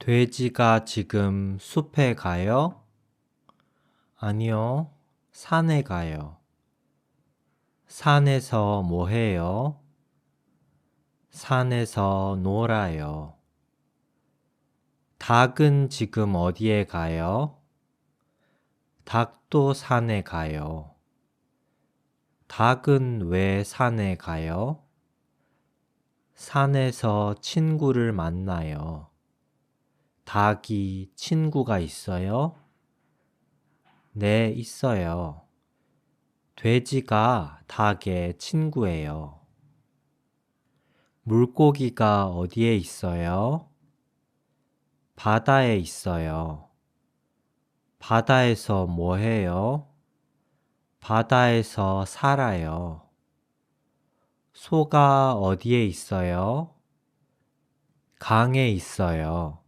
돼지가 지금 숲에 가요? 아니요, 산에 가요. 산에서 뭐 해요? 산에서 놀아요. 닭은 지금 어디에 가요? 닭도 산에 가요. 닭은 왜 산에 가요? 산에서 친구를 만나요. 닭이 친구가 있어요? 네, 있어요. 돼지가 닭의 친구예요. 물고기가 어디에 있어요? 바다에 있어요. 바다에서 뭐 해요? 바다에서 살아요. 소가 어디에 있어요? 강에 있어요.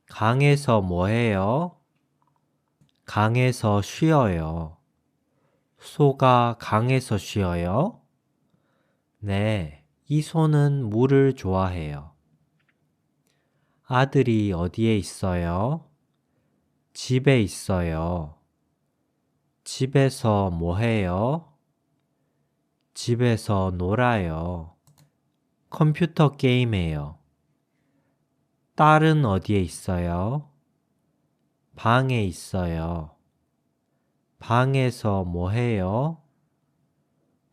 강에서 뭐 해요? 강에서 쉬어요. 소가 강에서 쉬어요? 네, 이 소는 물을 좋아해요. 아들이 어디에 있어요? 집에 있어요. 집에서 뭐 해요? 집에서 놀아요. 컴퓨터 게임해요. 딸은 어디에 있어요? 방에 있어요. 방에서 뭐 해요?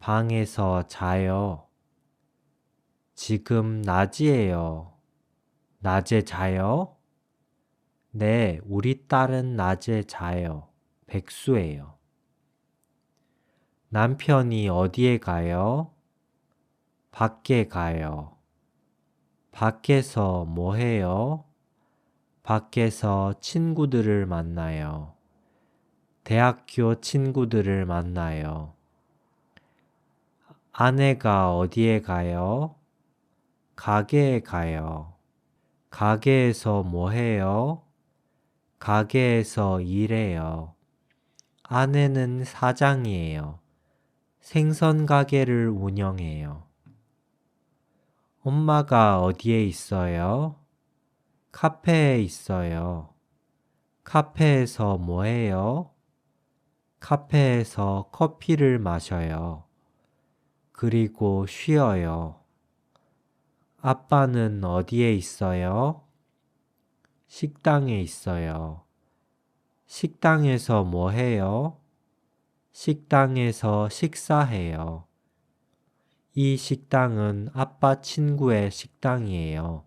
방에서 자요. 지금 낮이에요. 낮에 자요? 네, 우리 딸은 낮에 자요. 백수예요. 남편이 어디에 가요? 밖에 가요. 밖에서 뭐 해요? 밖에서 친구들을 만나요. 대학교 친구들을 만나요. 아내가 어디에 가요? 가게에 가요. 가게에서 뭐 해요? 가게에서 일해요. 아내는 사장이에요. 생선 가게를 운영해요. 엄마가 어디에 있어요? 카페에 있어요. 카페에서 뭐 해요? 카페에서 커피를 마셔요. 그리고 쉬어요. 아빠는 어디에 있어요? 식당에 있어요. 식당에서 뭐 해요? 식당에서 식사해요. 이 식당은 아빠 친구의 식당이에요.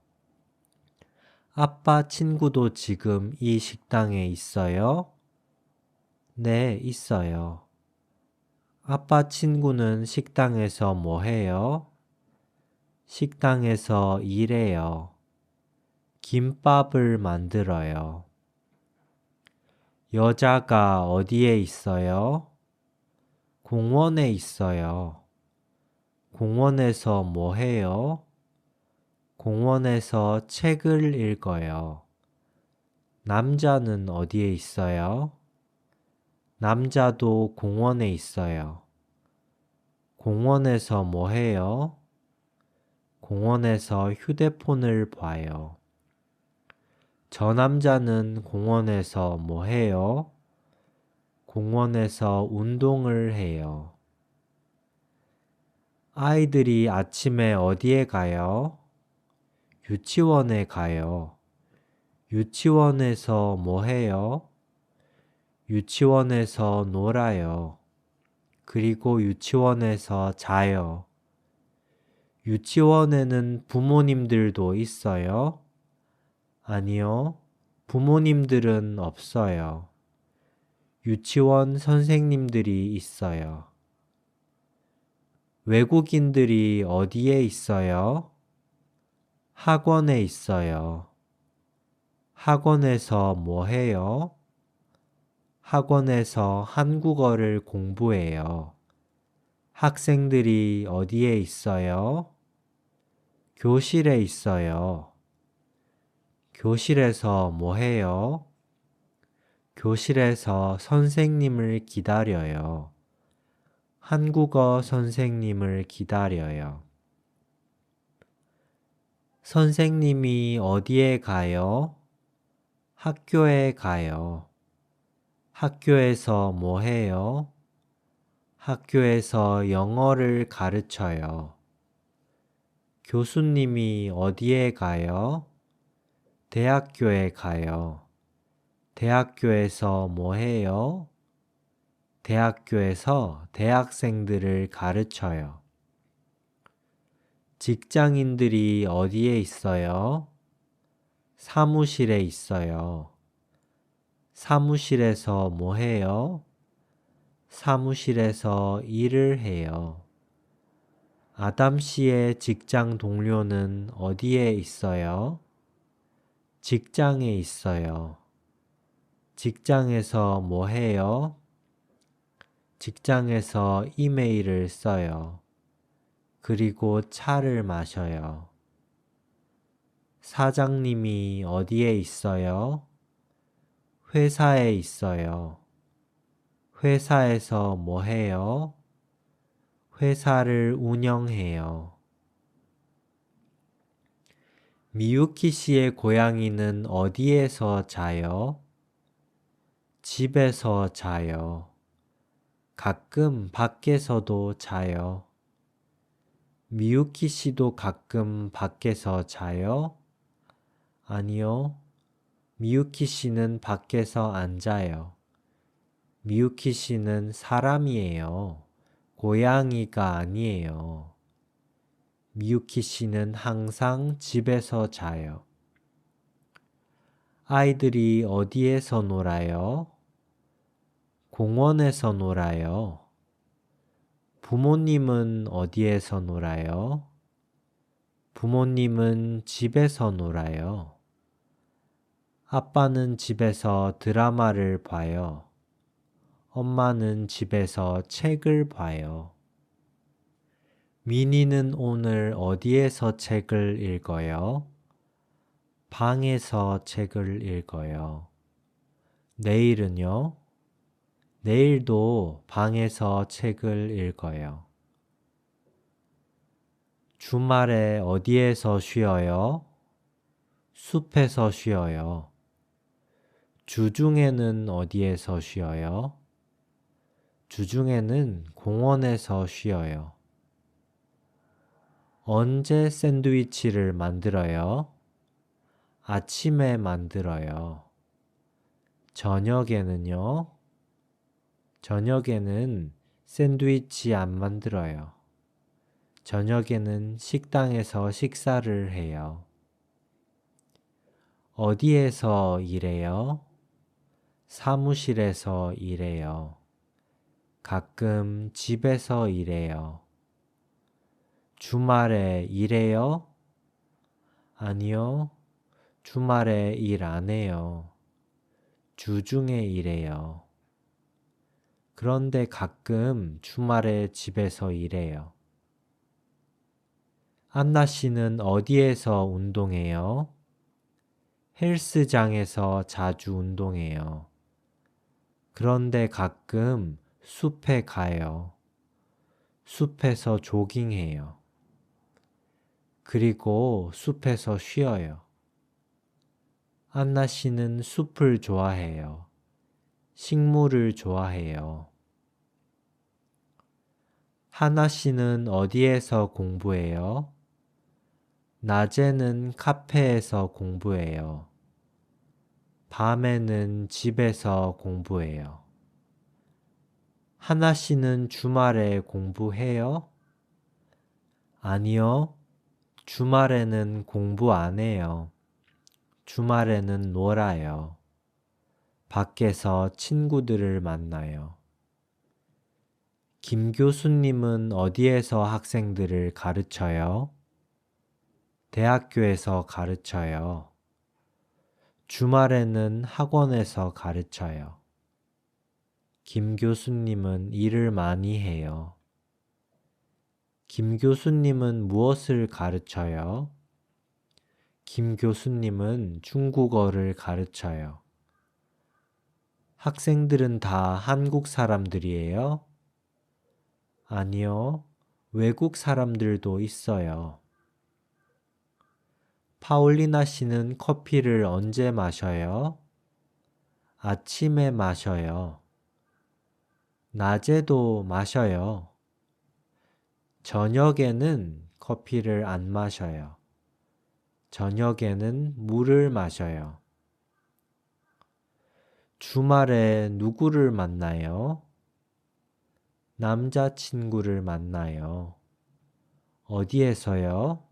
아빠 친구도 지금 이 식당에 있어요? 네, 있어요. 아빠 친구는 식당에서 뭐 해요? 식당에서 일해요. 김밥을 만들어요. 여자가 어디에 있어요? 공원에 있어요. 공원에서 뭐 해요? 공원에서 책을 읽어요. 남자는 어디에 있어요? 남자도 공원에 있어요. 공원에서 뭐 해요? 공원에서 휴대폰을 봐요. 저 남자는 공원에서 뭐 해요? 공원에서 운동을 해요. 아이들이 아침에 어디에 가요? 유치원에 가요. 유치원에서 뭐 해요? 유치원에서 놀아요. 그리고 유치원에서 자요. 유치원에는 부모님들도 있어요? 아니요. 부모님들은 없어요. 유치원 선생님들이 있어요. 외국인들이 어디에 있어요? 학원에 있어요. 학원에서 뭐 해요? 학원에서 한국어를 공부해요. 학생들이 어디에 있어요? 교실에 있어요. 교실에서 뭐 해요? 교실에서 선생님을 기다려요. 한국어 선생님을 기다려요. 선생님이 어디에 가요? 학교에 가요. 학교에서 뭐 해요? 학교에서 영어를 가르쳐요. 교수님이 어디에 가요? 대학교에 가요. 대학교에서 뭐 해요? 대학교에서 대학생들을 가르쳐요. 직장인들이 어디에 있어요? 사무실에 있어요. 사무실에서 뭐 해요? 사무실에서 일을 해요. 아담 씨의 직장 동료는 어디에 있어요? 직장에 있어요. 직장에서 뭐 해요? 직장에서 이메일을 써요. 그리고 차를 마셔요. 사장님이 어디에 있어요? 회사에 있어요. 회사에서 뭐 해요? 회사를 운영해요. 미유키 씨의 고양이는 어디에서 자요? 집에서 자요. 가끔 밖에서도 자요. 미유키 씨도 가끔 밖에서 자요? 아니요. 미유키 씨는 밖에서 안 자요. 미유키 씨는 사람이에요. 고양이가 아니에요. 미유키 씨는 항상 집에서 자요. 아이들이 어디에서 놀아요? 공원에서 놀아요. 부모님은 어디에서 놀아요? 부모님은 집에서 놀아요. 아빠는 집에서 드라마를 봐요. 엄마는 집에서 책을 봐요. 미니는 오늘 어디에서 책을 읽어요? 방에서 책을 읽어요. 내일은요? 내일도 방에서 책을 읽어요. 주말에 어디에서 쉬어요? 숲에서 쉬어요. 주중에는 어디에서 쉬어요? 주중에는 공원에서 쉬어요. 언제 샌드위치를 만들어요? 아침에 만들어요. 저녁에는요? 저녁에는 샌드위치 안 만들어요. 저녁에는 식당에서 식사를 해요. 어디에서 일해요? 사무실에서 일해요. 가끔 집에서 일해요. 주말에 일해요? 아니요. 주말에 일 안 해요. 주중에 일해요. 그런데 가끔 주말에 집에서 일해요. 안나 씨는 어디에서 운동해요? 헬스장에서 자주 운동해요. 그런데 가끔 숲에 가요. 숲에서 조깅해요. 그리고 숲에서 쉬어요. 안나 씨는 숲을 좋아해요. 식물을 좋아해요. 하나 씨는 어디에서 공부해요? 낮에는 카페에서 공부해요. 밤에는 집에서 공부해요. 하나 씨는 주말에 공부해요? 아니요. 주말에는 공부 안 해요. 주말에는 놀아요. 밖에서 친구들을 만나요. 김 교수님은 어디에서 학생들을 가르쳐요? 대학교에서 가르쳐요. 주말에는 학원에서 가르쳐요. 김 교수님은 일을 많이 해요. 김 교수님은 무엇을 가르쳐요? 김 교수님은 중국어를 가르쳐요. 학생들은 다 한국 사람들이에요? 아니요. 외국 사람들도 있어요. 파울리나 씨는 커피를 언제 마셔요? 아침에 마셔요. 낮에도 마셔요. 저녁에는 커피를 안 마셔요. 저녁에는 물을 마셔요. 주말에 누구를 만나요? 남자친구를 만나요. 어디에서요?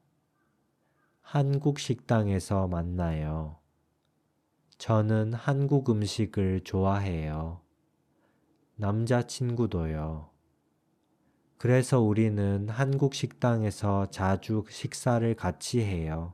한국 식당에서 만나요. 저는 한국 음식을 좋아해요. 남자친구도요. 그래서 우리는 한국 식당에서 자주 식사를 같이 해요.